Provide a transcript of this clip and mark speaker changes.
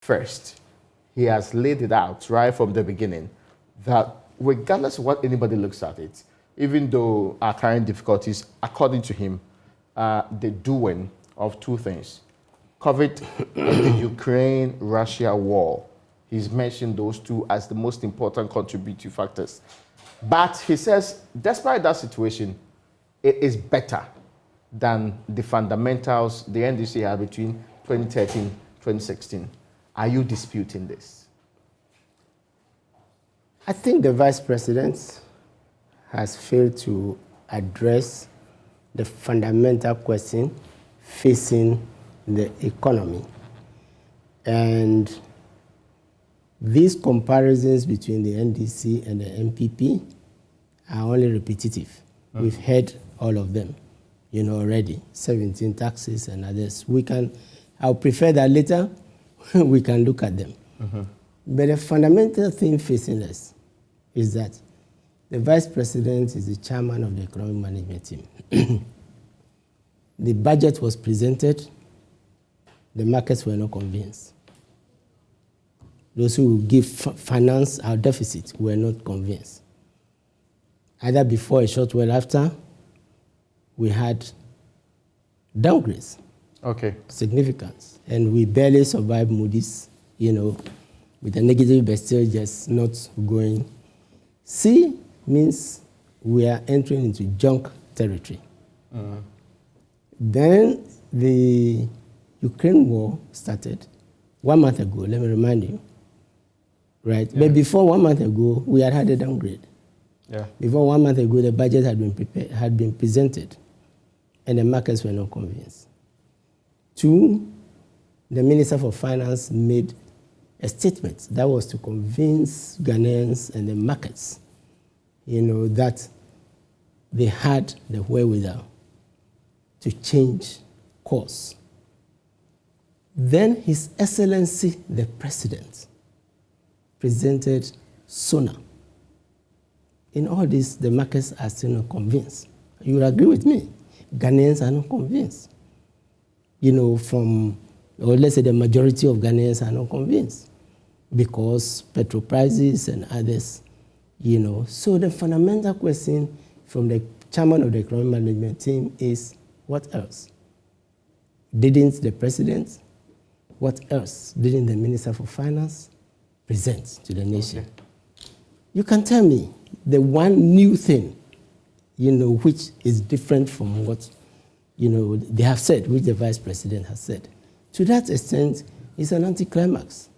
Speaker 1: first, he has laid it out right from the beginning that regardless of what anybody looks at it, even though our current difficulties, according to him, are the doing of two things. COVID and the Ukraine-Russia war. He's mentioned those two as the most important contributing factors. But he says, despite that situation, it is better than the fundamentals the NDC had between 2013 and 2016. Are you disputing this?
Speaker 2: I think the Vice President has failed to address the fundamental question facing the economy. And these comparisons between the NDC and the MPP are only repetitive. We've heard all of them, already, 17 taxes and others. I'll prefer that later we can look at them. But the fundamental thing facing us is that the Vice President is the chairman of the Economic Management Team. The budget was presented, the markets were not convinced. Those who will give finance our deficit were not convinced. Either before or a short while after, we had downgrades.
Speaker 1: Okay.
Speaker 2: Significance. And we barely survived Moody's, with a negative, but still just not going. C means we are entering into junk territory. Then the Ukraine war started 1 month ago, let me remind you. Right? Yeah. But before 1 month ago, we had a downgrade.
Speaker 1: Yeah.
Speaker 2: Before 1 month ago, the budget had been presented, and the markets were not convinced. 2, the Minister for Finance made a statement that was to convince Ghanaians and the markets, that they had the wherewithal to change course. Then His Excellency, the President, presented SONA. In all this, the markets are still not convinced. You will agree with me. Ghanaians are not convinced. Or let's say the majority of Ghanaians are not convinced because petrol prices and others, So the fundamental question from the chairman of the Economic Management Team is, what else? Didn't the President, what else didn't the Minister for Finance present to the nation? Okay. You can tell me the one new thing, which is different from what, they have said, which the Vice President has said. To that extent, it's an anticlimax.